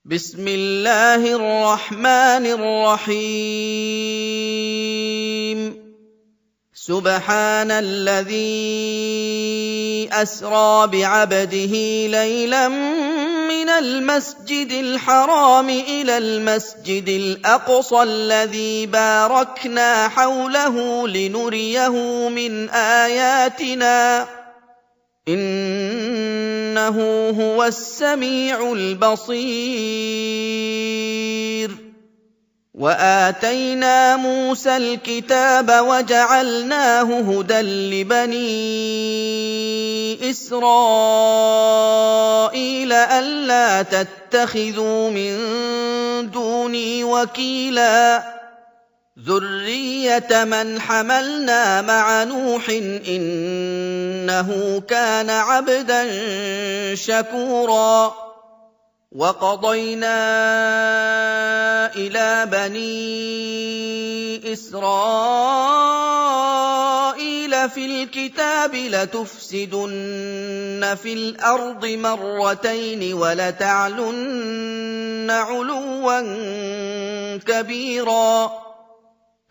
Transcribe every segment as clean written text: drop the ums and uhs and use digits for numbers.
बिस्मिल्लाहिर रहमानिर रहीम। सुब्हानल्लज़ी अस्रा बिअब्दिही लैलन मिनल मस्जिदिल हराम इलल मस्जिदिल अक़सल्लज़ी बारकना हौलहु लिनुरियहु मिन आयातिना इन्नहु हुवस्समीउल बसीर। वआतैना मूसल किताब वजअलनाहु हुदल लिबनी इस्राईल अल्ला तत्तखिज़ू मिन दूनी वकीला ज़ुर्रिय्यत मन हमलना मअ नूह इन्नहु कान अब्दन शकूरा। वक़ज़यना इला बनी इस्राईल फ़िल किताबि लतुफ़्सिदुन्न फ़िल अर्ضि मर्रतैन वलतअलुन्न उलुव्वन कबीरा।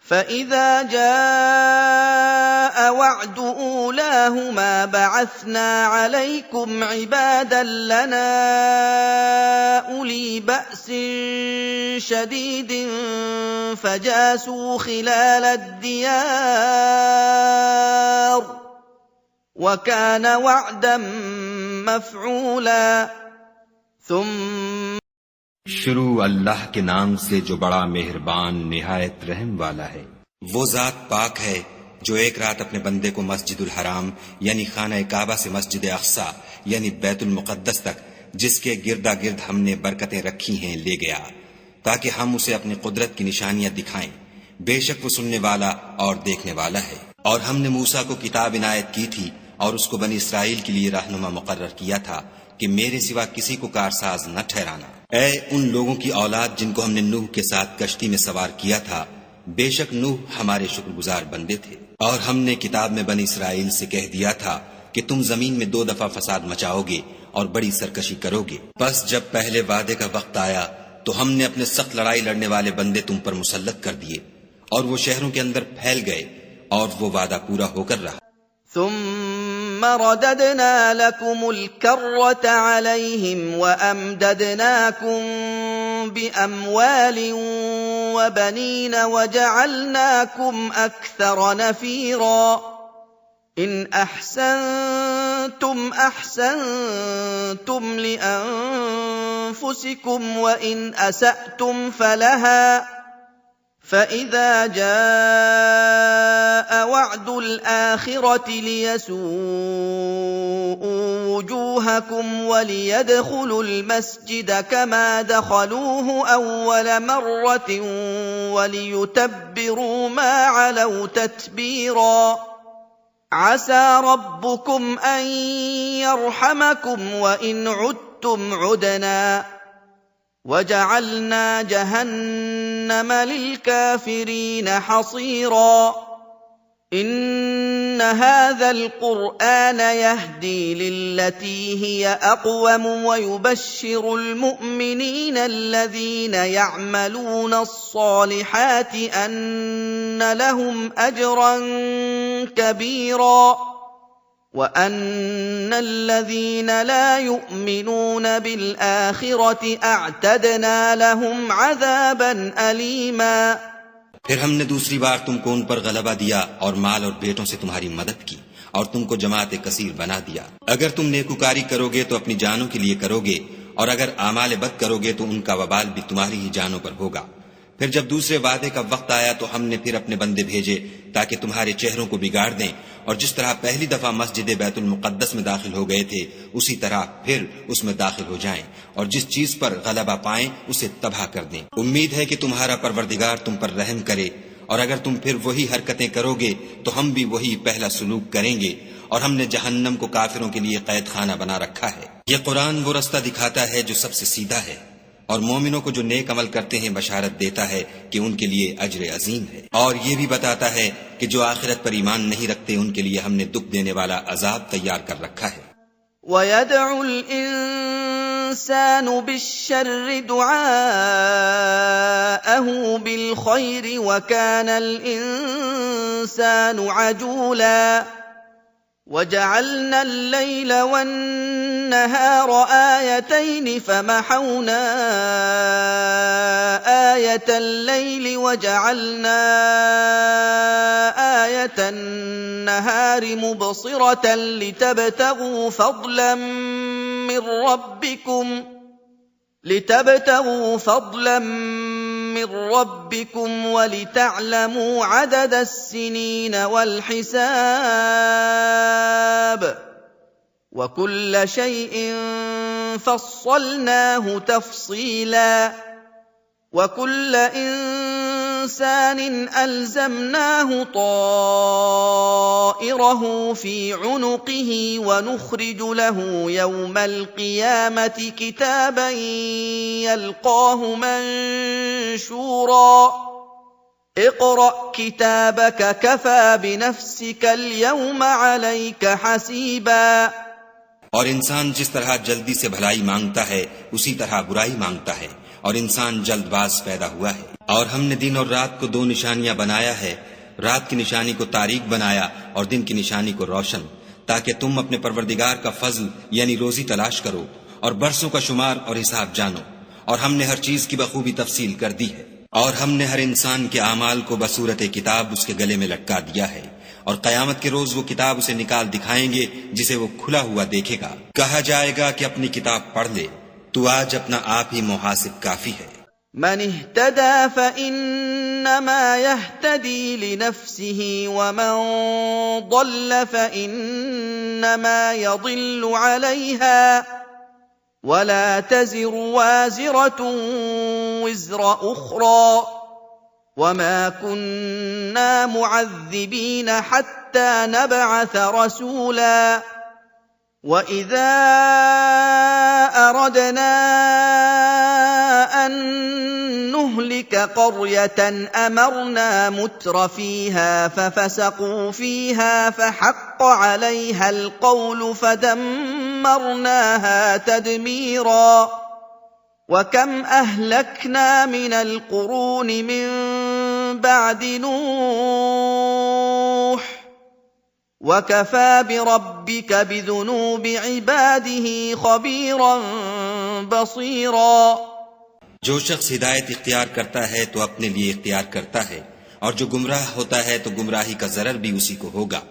فإذا جاء وعد أولاهما بعثنا عليكم عبادا لنا أولي بأس شديد فجاسوا خلال الديار وكان وعدا مفعولا। शुरू अल्लाह के नाम से जो बड़ा मेहरबान निहायत रहम वाला है। वो जात पाक है जो एक रात अपने बंदे को मस्जिदुल हराम यानी खाना काबा से मस्जिद अक्सा यानी बैतुल मुक़द्दस तक, जिसके गिरदा गिर्द हमने बरकतें रखी हैं, ले गया ताकि हम उसे अपनी कुदरत की निशानियां दिखाएं। बेशक वो सुनने वाला और देखने वाला है। और हमने मूसा को किताब इनायत की थी और उसको बनी इसराइल के लिए रहनुमा मुकर्रर किया था कि मेरे सिवा किसी को कारसाज न ठहराना। ऐ उन लोगों की औलाद जिनको हमने नूह के साथ कश्ती में सवार किया था, बेशक नूह हमारे शुक्रगुजार बंदे थे। और हमने किताब में बनी इसराइल से कह दिया था कि तुम जमीन में 2 दफा फसाद मचाओगे और बड़ी सरकशी करोगे। बस जब पहले वादे का वक्त आया तो हमने अपने सख्त लड़ाई लड़ने वाले बंदे तुम पर मुसल्लत कर दिए और वो शहरों के अंदर फैल गए और वो वादा पूरा होकर रहा। ثم رددنا لكم الكرة عليهم وأمددناكم بأموال وبنين وجعلناكم أكثر نفيرا। إن أحسنتم أحسنتم لأنفسكم وإن أسأتم فلها فإذا جاء وعد الآخرة ليسوءوا وجوهكم وليدخلوا المسجد كما دخلوه أول مرة وليتبروا ما علوا تتبيرا। عسى ربكم أن يرحمكم وإن عدتم عدنا وجعلنا جهنم للكافرين حصيرا। إن هذا القرآن يهدي للتي هي أقوم ويبشر المؤمنين الذين يعملون الصالحات أن لهم أجرا كبيرا وأن الذين لا يؤمنون بالآخرة أعتدنا لهم عذابا أليما। फिर हमने दूसरी बार तुमको उन पर गलबा दिया और माल और बेटों से तुम्हारी मदद की और तुमको जमात कसीर बना दिया। अगर तुम नेकुकारी करोगे तो अपनी जानों के लिए करोगे और अगर आमाल बद करोगे तो उनका वबाल भी तुम्हारी ही जानों पर होगा। फिर जब दूसरे वादे का वक्त आया तो हमने फिर अपने बंदे भेजे ताकि तुम्हारे चेहरों को बिगाड़ दें और जिस तरह पहली दफा मस्जिद बैतुल मुक़द्दस में दाखिल हो गए थे उसी तरह फिर उसमें दाखिल हो जाएं और जिस चीज पर गलबा पाएं उसे तबाह कर दें। उम्मीद है कि तुम्हारा परवरदिगार तुम पर रहम करे और अगर तुम फिर वही हरकतें करोगे तो हम भी वही पहला सुलूक करेंगे और हमने जहन्नम को काफिरों के लिए कैद खाना बना रखा है। यह कुरान वो रास्ता दिखाता है जो सबसे सीधा है और मोमिनों को जो नेक अमल करते हैं बशारत देता है कि उनके लिए अजर अजीम है। और ये भी बताता है कि जो आखिरत पर ईमान नहीं रखते उनके लिए हमने दुख देने वाला अजाब तैयार कर रखा है। वयदउल الإنسان بالشر دعاءه بالخير وكان الإنسان عجولا وجعلنا الليل والنهار آيتين فمحونا آية الليل وجعلنا آية النهار مبصرة لتبتغوا فضلا من ربكم ولتعلموا عدد السنين والحساب وكل شيء فصلناه تفصيلا وكل إنسان ألزمناه طائره في عنقه ونخرج له يوم القيامة كتابا يلقاه منشورا اقرأ كتابك كفى بنفسك اليوم عليك حسيبا और इंसान जिस तरह जल्दी से भलाई मांगता है उसी तरह बुराई मांगता है और इंसान जल्दबाज पैदा हुआ है। और हमने दिन और रात को दो निशानियां बनाया है, रात की निशानी को तारीक बनाया और दिन की निशानी को रोशन, ताकि तुम अपने परवरदिगार का फजल यानी रोजी तलाश करो और बरसों का शुमार और हिसाब जानो। और हमने हर चीज की बखूबी तफसील कर दी है और हमने हर इंसान के आमाल को बसूरत किताब उसके गले में लटका दिया है और कयामत के रोज वो किताब उसे निकाल दिखाएंगे जिसे वो खुला हुआ देखेगा। कहा जाएगा कि अपनी किताब पढ़ ले, तू आज अपना आप ही मुहासिब काफी है। मन इहतदा फइन्नमा यहतदी लिनफ्सिही वमन ضل फइन्नमा यदिल्लु अलैहा वला तज़िरु वाज़िरतुन विज़्र उख़रा वमा कुन्ना मुअज़्ज़िबीन हत्ता नबअथ रसूला वइज़ा अरदना अन नुहलिक क़र्यतन अमरना मुत्र फ़ीहा फ़फ़सक़ू फ़ीहा फ़हक़्क़ अलैहा अलक़ौलु फ़दम्मरनाहा तदमीरा वकम अहलकना मिनल क़ुरूनि मिन बअदि नूह वकफ़ा बिरब्बिक बिज़ुनूबि इबादिही ख़बीरन बसीरा। जो शख्स हिदायत इख्तियार करता है तो अपने लिए इख्तियार करता है और जो गुमराह होता है तो गुमराही का जरर भी उसी को होगा।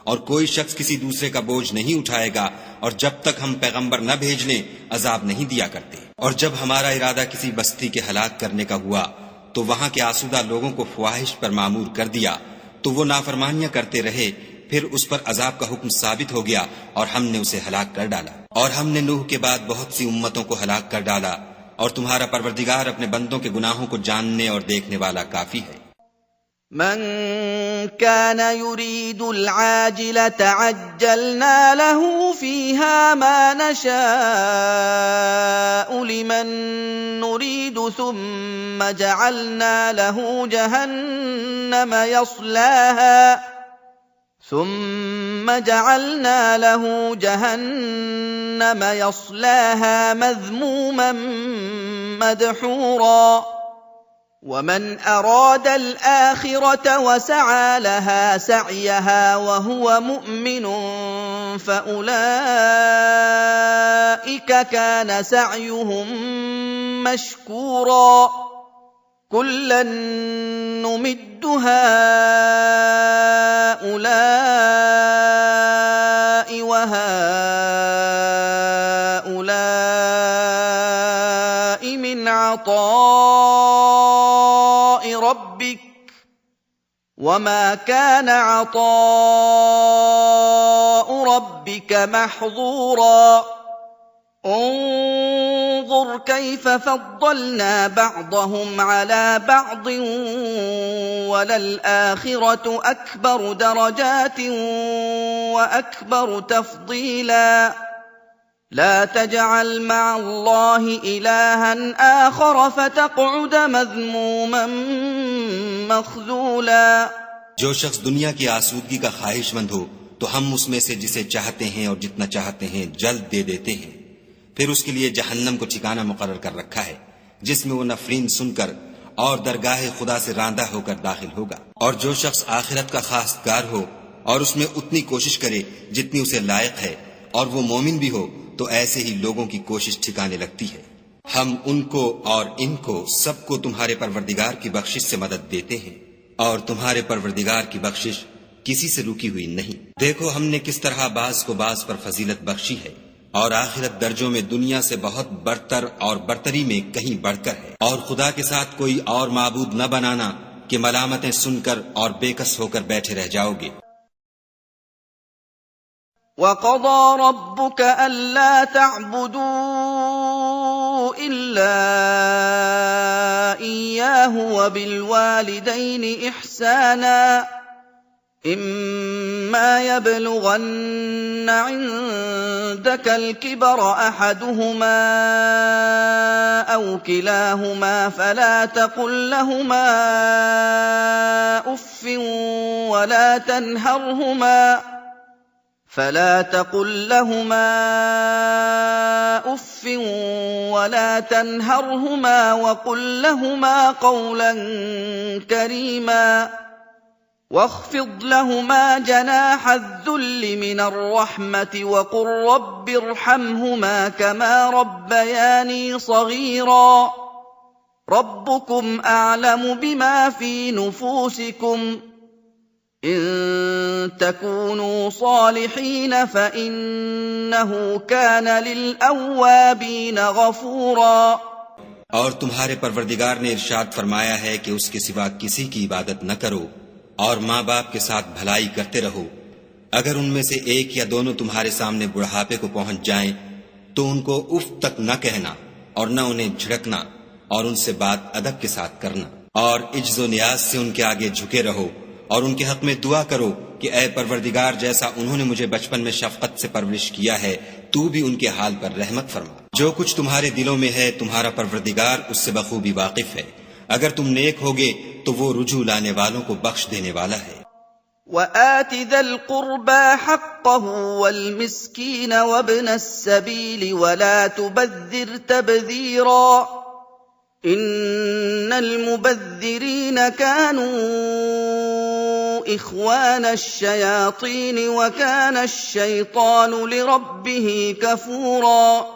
और कोई शख्स किसी दूसरे का बोझ नहीं उठाएगा और जब तक हम पैगंबर न भेज लें अजाब नहीं दिया करते। और जब हमारा इरादा किसी बस्ती के हलाक करने का हुआ तो वहां के आसूदा लोगों को ख्वाहिश पर मामूर कर दिया तो वो नाफरमानियां करते रहे, फिर उस पर अजाब का हुक्म साबित हो गया और हमने उसे हलाक कर डाला। और हमने नूह के बाद बहुत सी उम्मतों को हलाक कर डाला और तुम्हारा परवरदिगार अपने बंदों के गुनाहों को जानने और देखने वाला काफी है। मन कान युरीदुल आजिलत अज्जलना लहू फीहा मा नशाउ लिमन नुरीदु सुम्मा जअलना लहू जहन्नम यस्लाहा मذمूमन मदहूरा वमन अराद الآخرة वसअ लहा सअयहा वहुव मुमिनुन फउलाइक कान सअयुहुम मशकूरा कुल्लन नुमिद्दु हाउलाइ वहाउलाइ मिन अताइ रब्बिक वमा कान अताउ रब्बिक महज़ूरा انظر كيف فضلنا بعضهم على بعض وللآخرة أكبر درجات وأكبر تفضيلا لا تجعل مع الله إلها آخر فتقعد مذموما مخذولا। जो शख्स दुनिया की आसूदगी का ख्वाहिशमंद हो तो हम उसमें से जिसे चाहते हैं और जितना चाहते हैं जल्द दे देते हैं, फिर उसके लिए जहन्नम को ठिकाना मुकर्रर कर रखा है, जिसमें वो नफरीन सुनकर और दरगाह खुदा से रांदा होकर दाखिल होगा। और जो शख्स आखिरत का खासगार हो और उसमें उतनी कोशिश करे जितनी उसे लायक है, और वो मोमिन भी हो, तो ऐसे ही लोगों की कोशिश ठिकाने लगती है। हम उनको और इनको सबको तुम्हारे परवरदिगार की बख्शिश से मदद देते हैं, और तुम्हारे परवरदिगार की बख्शिश किसी से रुकी हुई नहीं। देखो हमने किस तरह बाज को बाज पर फजीलत बख्शी है, और आखिरत दर्जों में दुनिया से बहुत बरतर और बरतरी में कहीं बढ़कर है। और खुदा के साथ कोई और माबूद न बनाना कि मलामतें सुनकर और बेकस होकर बैठे रह जाओगे। وَقَضَىٰ رَبُّكَ أَلَّا تَعْبُدُوا إِلَّا إِيَّاهُ وَبِالْوَالِدَيْنِ إِحْسَانًا إِمَّا يَبْلُغَنَّ عِندَكَ الْكِبَرَ أَحَدُهُمَا أَوْ كِلَاهُمَا فَلَا تَقُل لَّهُمَا أُفٍّ ولا تنهرهما وقل لهما قولا كريما واخفض لهما جناح الذل من الرحمة وقل رب ارحمهما كما ربياني صغيرا ربكم أعلم بما في نفوسكم إن تكونوا صالحين فإنه كان للأوابين غفورا। और तुम्हारे परवरदिगार ने इरशाद फरमाया है कि उसके सिवा किसी की इबादत न करो, और माँ बाप के साथ भलाई करते रहो। अगर उनमें से एक या दोनों तुम्हारे सामने बुढ़ापे को पहुंच जाएं, तो उनको उफ तक न कहना और न उन्हें झिड़कना, और उनसे बात अदब के साथ करना, और इज्जो नियाज से उनके आगे झुके रहो, और उनके हक में दुआ करो कि ऐ परवरदिगार, जैसा उन्होंने मुझे बचपन में शफकत से परवरिश किया है, तू भी उनके हाल पर रहमत फरमा। जो कुछ तुम्हारे दिलों में है तुम्हारा परवरदिगार उससे बखूबी वाकिफ है। अगर तुम नेक होगे तो वो रुजू लाने वालों को बख्श देने वाला है। وآت ذا القربى حقه والمسكين وابن السبيل ولا تبذر تبذيرا إن المبذرين كانوا إخوان الشياطين وكان الشيطان لربه كفورا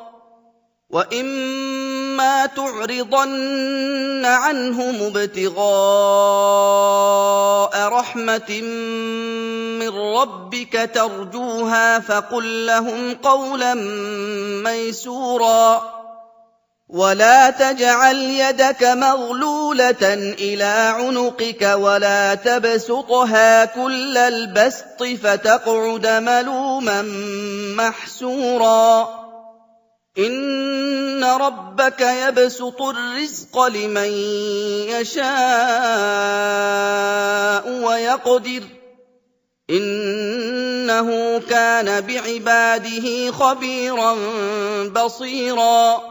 وإما تعرضن عنهم ابتغاء رحمة من ربك ترجوها فقل لهم قولا ميسورا ولا تجعل يدك مغلولة إلى عنقك ولا تبسطها كل البسط فتقعد ملوما محسورا إن ربك يبسط الرزق لمن يشاء ويقدر إنه كان بعباده خبيرا بصيرا।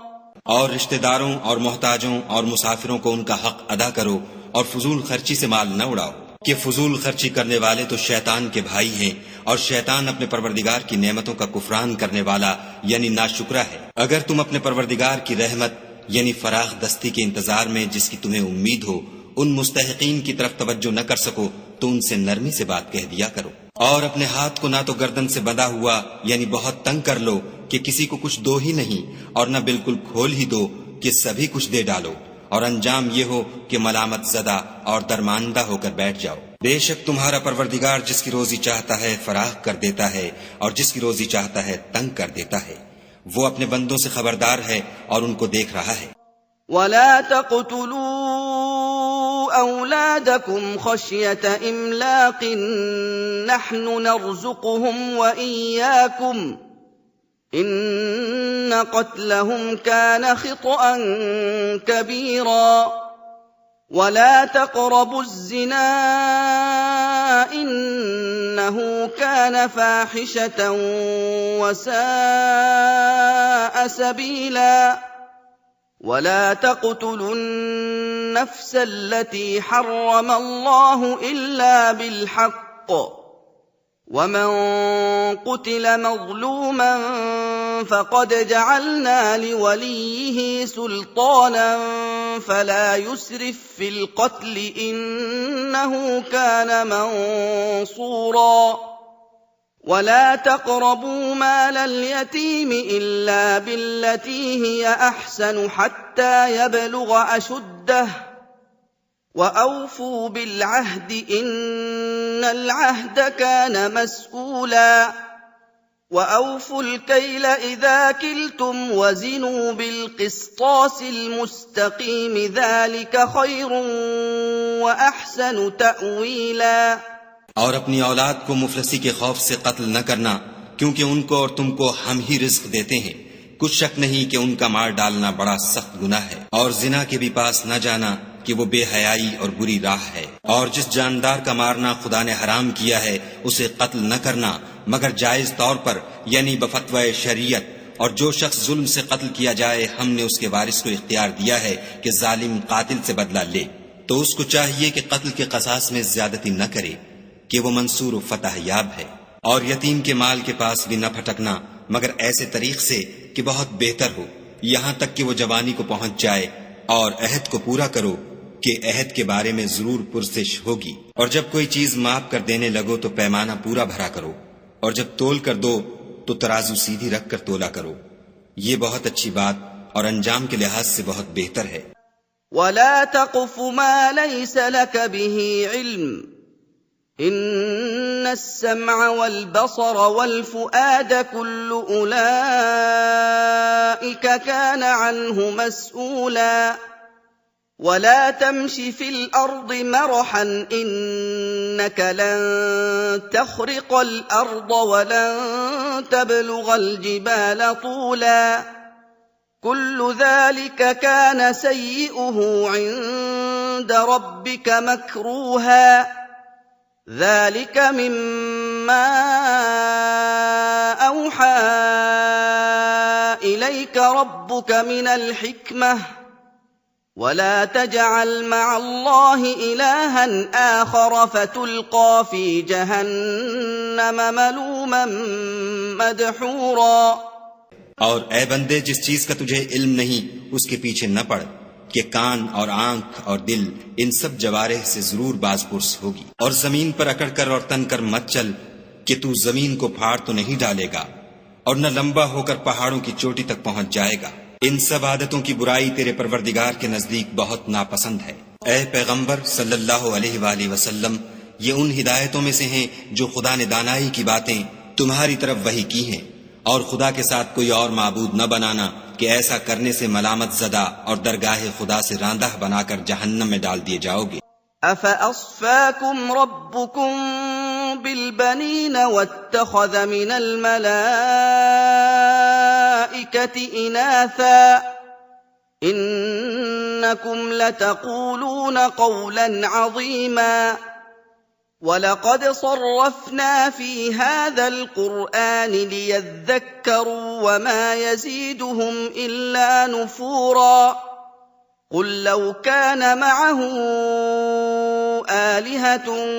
और रिश्तेदारों और मोहताजों और मुसाफिरों को उनका हक अदा करो, और फजूल खर्ची से माल न उड़ाओ कि फजूल खर्ची करने वाले तो शैतान के भाई हैं, और शैतान अपने परवरदिगार की नेमतों का कुफरान करने वाला यानी नाशुक्रा है। अगर तुम अपने परवरदिगार की रहमत यानी फराख दस्ती के इंतजार में जिसकी तुम्हें उम्मीद हो उन मुस्तहिकीन की तरफ तवज्जो न कर सको तो उनसे नरमी से बात कह दिया करो, और अपने हाथ को ना तो गर्दन से बंधा हुआ यानी बहुत तंग कर लो कि किसी को कुछ दो ही नहीं, और न बिल्कुल खोल ही दो कि सभी कुछ दे डालो, और अंजाम ये हो कि मलामत ज़दा और दरमानदा होकर बैठ जाओ। बेशक तुम्हारा परवरदिगार जिसकी रोजी चाहता है फराख कर देता है, और जिसकी रोजी चाहता है तंग कर देता है। वो अपने बंदों से खबरदार है और उनको देख रहा है। वला तक़तुलू औलादकुम खश्यत इम्लाक़िन नहनु नर्ज़ुक़ुहुम व इय्याकुम इन्न क़त्लहुम कान ख़ित्अन कबीरा वला तक़रबु الزिना इन्नहु कान फ़ाहिशतन वसाअ सबीला ولا تقتلوا النفس التي حرم الله إلا بالحق ومن قتل مظلوما فقد جعلنا لوليه سلطانا فلا يسرف في القتل إنه كان منصورا ولا تقربوا مال اليتيم إلا بالتي هي أحسن حتى يبلغ أشده وأوفوا بالعهد إن العهد كان مسؤولا وأوفوا الكيل إذا كلتم وزنوا بالقسطاس المستقيم ذلك خير وأحسن تأويلا और अपनी औलाद को मुफलसी के खौफ से कत्ल न करना, क्योंकि उनको और तुमको हम ही रिज्क देते हैं। कुछ शक नहीं कि उनका मार डालना बड़ा सख्त गुनाह है। और जिना के भी पास न जाना कि वो बेहयाई और बुरी राह है। और जिस जानदार का मारना खुदा ने हराम किया है उसे कत्ल न करना मगर जायज तौर पर, यानी बफतवा शरीयत। और जो शख्स जुल्म से कत्ल किया जाए हमने उसके वारिस को इख्तियार दिया है कि जालिम कातिल से बदला ले, तो उसको चाहिए कि कत्ल के कसास में ज्यादती न करे कि वो मंसूर फतह याब है। और यतीम के माल के पास भी न फटकना मगर ऐसे तरीक से कि बहुत बेहतर हो, यहाँ तक कि वो जवानी को पहुंच जाए। और अहद को पूरा करो कि अहद के बारे में जरूर पुरसिश होगी। और जब कोई चीज माफ कर देने लगो तो पैमाना पूरा भरा करो। और जब तोल कर दो तो तराजू सीधी रख कर तोला करो। ये बहुत अच्छी बात और अंजाम के लिहाज से बहुत बेहतर है। वला तक़फ़ मा लैसा लक बिही इल्म इन्न अस्समअ वल बसर वल फुआद कुल्लु उलाइका कान अन्हु मस्ऊला वला तमशि फिल अर्दि मरहन इन्नक लन तख़रिक़ल अर्द वलन तबलुग़ल जिबाल तूला कुल्लु ज़ालिका कान सय्इउहु इन्द रब्बिक मकरूहा ذلك مما أوحى إليك ربك من الحكمة ولا تجعل مع الله إلها آخر فتلقى في جهنم ملوما مدحورا और ए बंदे, जिस चीज का तुझे इल्म नहीं उसके पीछे न पड़ कि कान और आंख और दिल इन सब जवारे से जरूर बाजपुरस होगी। और जमीन पर अकड़ कर और तन कर मत चल कि तू जमीन को फाड़ तो नहीं डालेगा और न लंबा होकर पहाड़ों की चोटी तक पहुंच जाएगा। इन सब आदतों की बुराई तेरे परवरदिगार के नजदीक बहुत नापसंद है। ए पैगंबर सल्लल्लाहु अलैहि वसल्लम, ये उन हिदायतों में से हैं जो खुदा ने दानाई की बातें तुम्हारी तरफ वही की हैं। और खुदा के साथ कोई और माबूद न बनाना कि ऐसा करने से मलामत ज़दा और दरगाह खुदा से रांदा बनाकर जहन्नम में डाल दिए जाओगे। अफ़अस्फ़ाकुम रब्बुकुम बिलबनीन वत्तख़ज़ मिनल मलाइकति इनासा इन्नकुम लतक़ूलून क़ौलन अज़ीमा वलक़द सर्रफ़ना फ़ी हाज़ल क़ुरआन लियज़्ज़क्करूं वमा यज़ीदुहुम इल्ला नुफ़ूरा क़ुल लौ कान मअहु आलिहतुन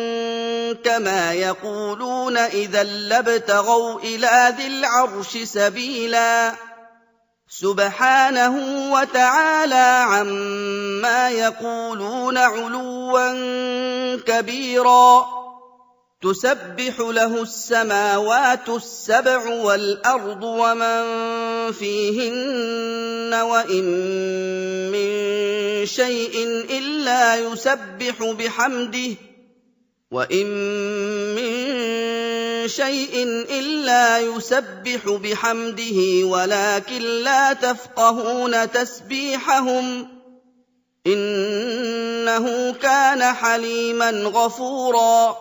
कमा यक़ूलून इज़न लब्तग़ौ इला ज़िल अर्शि सबीला सुब्हानहु व तआला अम्मा यक़ूलून उलुव्वन कबीरा तुसब्बिहु लहु अस्समावातु अस्सब'ु वल अर्दु वमन फ़ीहिन्न व इन मिन शैइन इल्ला युसब्बिहु बिहम्दिहि وَإِن مِّن شَيْءٍ إِلَّا يُسَبِّحُ بِحَمْدِهِ وَلَكِن لَّا تَفْقَهُونَ تَسْبِيحَهُمْ إِنَّهُ كَانَ حَلِيمًا غَفُورًا।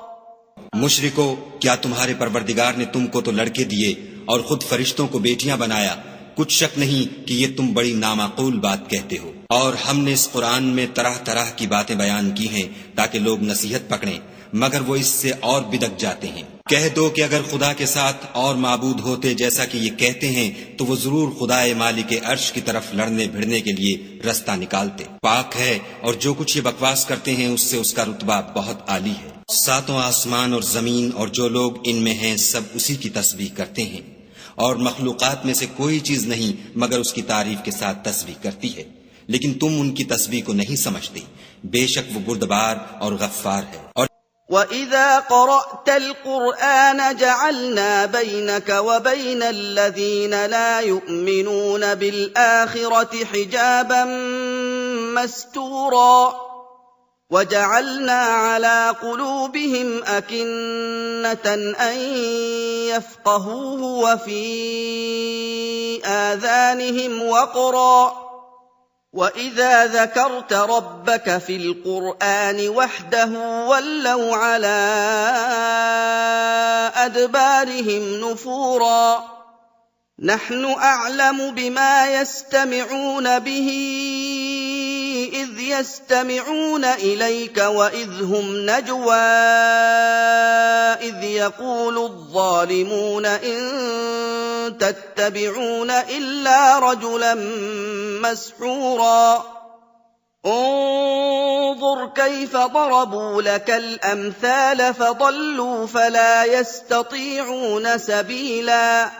मुशरिको, क्या तुम्हारे परवरदिगार ने तुमको तो लड़के दिए और खुद फरिश्तों को बेटियां बनाया? कुछ शक नहीं कि ये तुम बड़ी नामाकूल बात कहते हो। और हमने इस कुरान में तरह तरह की बातें बयान की हैं ताकि लोग नसीहत पकड़ें, मगर वो इससे और बिदक जाते हैं। कह दो कि अगर खुदा के साथ और माबूद होते जैसा कि ये कहते हैं तो वो जरूर खुदाए मालिक अर्श की तरफ लड़ने भिड़ने के लिए रास्ता निकालते। पाक है और जो कुछ ये बकवास करते हैं उससे उसका रुतबा बहुत आली है। सातों आसमान और जमीन और जो लोग इनमें हैं सब उसी की तस्बीह करते हैं। और मखलूकात में से कोई चीज नहीं मगर उसकी तारीफ के साथ तस्बीह करती है, लेकिन तुम उनकी तस्बीह को नहीं समझते। बेशक वो बुर्दबार और गफ्फार है। और وَإِذَا قَرَأْتَ الْقُرْآنَ جَعَلْنَا بَيْنَكَ وَبَيْنَ الَّذِينَ لَا يُؤْمِنُونَ بِالْآخِرَةِ حِجَابًا مَّسْتُورًا وَجَعَلْنَا عَلَىٰ قُلُوبِهِمْ أَكِنَّةً أَن يَفْقَهُوهُ وَفِي آذَانِهِمْ وَقْرًا ۚ وَإِذَا ذَكَرْتَ رَبَّكَ فِي الْقُرْآنِ وَحْدَهُ وَلَّوْا عَلَىٰ أَدْبَارِهِمْ نُفُورًا نَّحْنُ أَعْلَمُ بِمَا يَسْتَمِعُونَ بِهِ إِذْ يَسْتَمِعُونَ إِلَيْكَ وَإِذْ هُمْ نَجْوَىٰ إِذْ يَقُولُ الظَّالِمُونَ إِن تَتَّبِعُونَ إِلَّا رَجُلًا مَّسْحُورًا انظُرْ كَيْفَ ضَرَبُوا لَكَ الْأَمْثَالَ فَضَلُّوا فَلَا يَسْتَطِيعُونَ سَبِيلًا।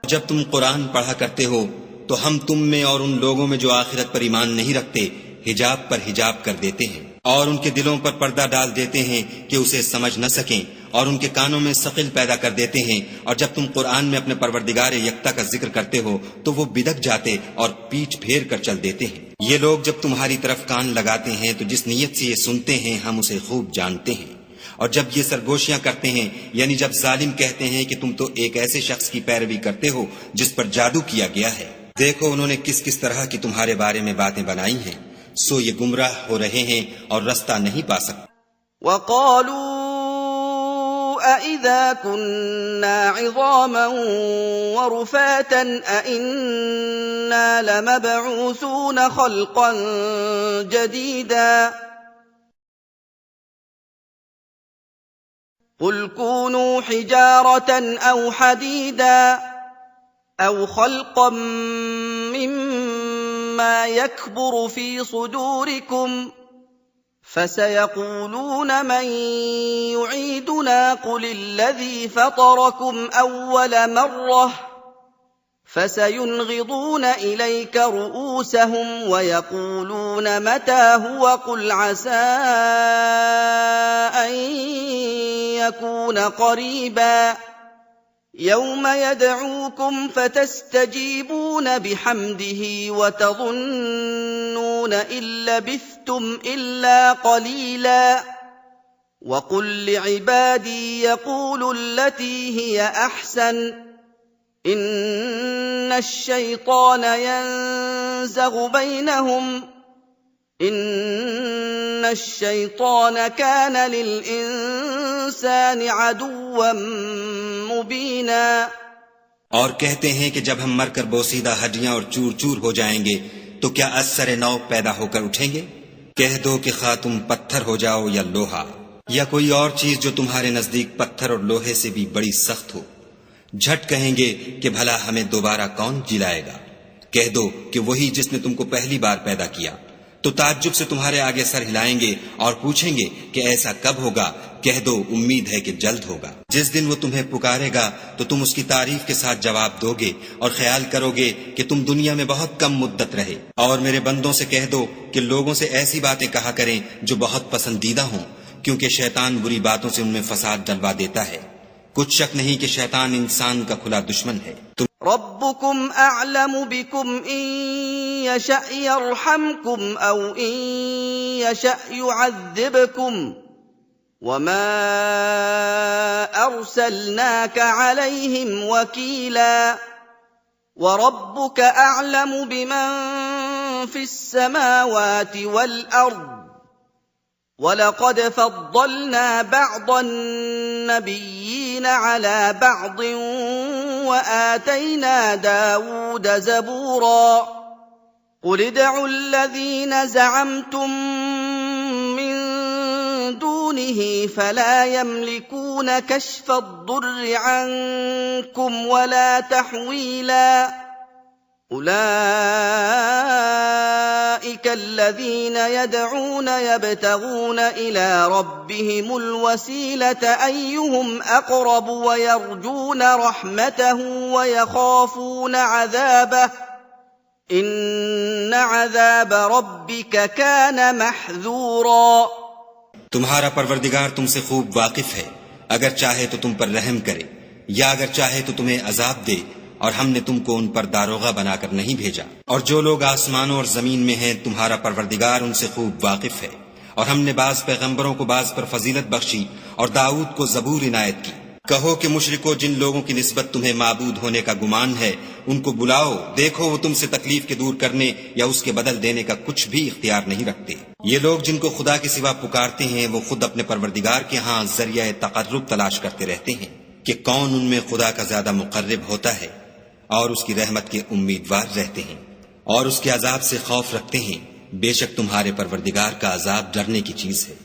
जब तुम कुरान पढ़ा करते हो तो हम तुम में और उन लोगों में जो आखिरत पर ईमान नहीं रखते हिजाब पर हिजाब कर देते हैं और उनके दिलों पर पर्दा डाल देते हैं कि उसे समझ न सकें, और उनके कानों में सकिल पैदा कर देते हैं। और जब तुम कुरान में अपने परवरदिगार यक्ता का जिक्र करते हो तो वो बिदक जाते और पीठ फेर कर चल देते हैं। ये लोग जब तुम्हारी तरफ कान लगाते हैं तो जिस नीयत से ये सुनते हैं हम उसे खूब जानते हैं, और जब ये सरगोशियां करते हैं यानी जब जालिम कहते हैं कि तुम तो एक ऐसे शख्स की पैरवी करते हो जिस पर जादू किया गया है, देखो उन्होंने किस किस तरह की तुम्हारे बारे में बातें बनाई हैं, सो ये गुमराह हो रहे हैं और रास्ता नहीं पा सकते। وَقَالُوا أَإِذَا كُنَّا عِظَامًا وَرُفَاتًا أَإِنَّا لَمَبْعُوثُونَ خَلْقًا جَدِيدًا قُلْ كُونُوا حِجَارَةً أَوْ حَدِيدًا أَوْ خَلْقًا مِّمَّا يَكْبُرُ فِي صُدُورِكُمْ فَسَيَقُولُونَ مَن يُعِيدُنَا قُلِ الَّذِي فَطَرَكُمْ أَوَّلَ مَرَّةٍ فَسَيُنْغِضُونَ إِلَيْكَ رُءُوسَهُمْ وَيَقُولُونَ مَتَىٰ هُوَ قُلْ عَسَىٰ أَن يَكُونَ قَرِيبًا يَوْمَ يَدْعُوكُمْ فَتَسْتَجِيبُونَ بِحَمْدِهِ وَتَظُنُّونَ إِن لَّبِثْتُمْ إِلَّا قَلِيلًا وَقُل لِّعِبَادِي يَقُولُوا الَّتِي هِيَ أَحْسَنُ إِنَّ الشَّيْطَانَ يَنزَغُ بَيْنَهُمْ إِنَّ الشَّيْطَانَ كَانَ لِلْإِنسَانِ عَدُوًّا مُّبِينًا। और कहते हैं कि जब हम मरकर बोसीदा हड्डियां और चूर चूर हो जाएंगे तो क्या असर नौ पैदा होकर उठेंगे? कह दो कि खा तुम पत्थर हो जाओ या लोहा या कोई और चीज जो तुम्हारे नजदीक पत्थर और लोहे से भी बड़ी सख्त हो, झट कहेंगे कि भला हमें दोबारा कौन जिलाएगा? कह दो कि वही जिसने तुमको पहली बार पैदा किया। तो ताज्जुब से तुम्हारे आगे सर हिलाएंगे और पूछेंगे कि ऐसा कब होगा? कह दो उम्मीद है कि जल्द होगा। जिस दिन वो तुम्हें पुकारेगा तो तुम उसकी तारीफ के साथ जवाब दोगे और ख्याल करोगे कि तुम दुनिया में बहुत कम मुद्दत रहे। और मेरे बंदों से कह दो कि लोगों से ऐसी बातें कहा करें जो बहुत पसंदीदा हों, क्योंकि शैतान बुरी बातों से उनमें फसाद डलवा देता है। कुछ शक नहीं कि शैतान इंसान का खुला दुश्मन है। ربكم أعلم بكم إن يشأ يرحمكم أو إن يشأ يعذبكم وما أرسلناك عليهم وكيلا وربك أعلم بمن في السماوات والأرض وَلَقَدْ فَضَّلْنَا بَعْضَ النَّبِيِّينَ عَلَىٰ بَعْضٍ وَآتَيْنَا دَاوُودَ زَبُورًا قُلِ ادْعُوا الَّذِينَ زَعَمْتُم مِّن دُونِهِ فَلَا يَمْلِكُونَ كَشْفَ الضُّرِّ عَنكُمْ وَلَا تَحْوِيلًا أولئك الذين يدعون يبتغون إلى ربهم الوسيلة أيهم أقرب ويرجون رحمته ويخافون عذابه إن عذاب ربك كان محذورا. तुम्हारा परवरदिगार तुमसे खूब वाकिफ है, अगर चाहे तो तुम पर रहम करे या अगर चाहे तो तुम्हें अजाब दे, और हमने तुमको उन पर दारोगा बनाकर नहीं भेजा। और जो लोग आसमानों और जमीन में हैं तुम्हारा परवरदिगार उनसे खूब वाकिफ है। और हमने बाज पैगंबरों को बाज पर फजीलत बख्शी और दाऊद को जबूर इनायत की। कहो कि मुशरिको, जिन लोगों की निस्बत तुम्हें माबूद होने का गुमान है उनको बुलाओ, देखो वो तुमसे तकलीफ के दूर करने या उसके बदल देने का कुछ भी इख्तियार नहीं रखते। ये लोग जिनको खुदा के सिवा पुकारते हैं वो खुद अपने परवरदिगार के यहाँ जरिया तकर्रुब तलाश करते रहते हैं कि कौन उनमें खुदा का ज्यादा मुकर्रब होता है, और उसकी रहमत के उम्मीदवार रहते हैं और उसके अजाब से खौफ रखते हैं। बेशक तुम्हारे परवरदिगार का अजाब डरने की चीज है।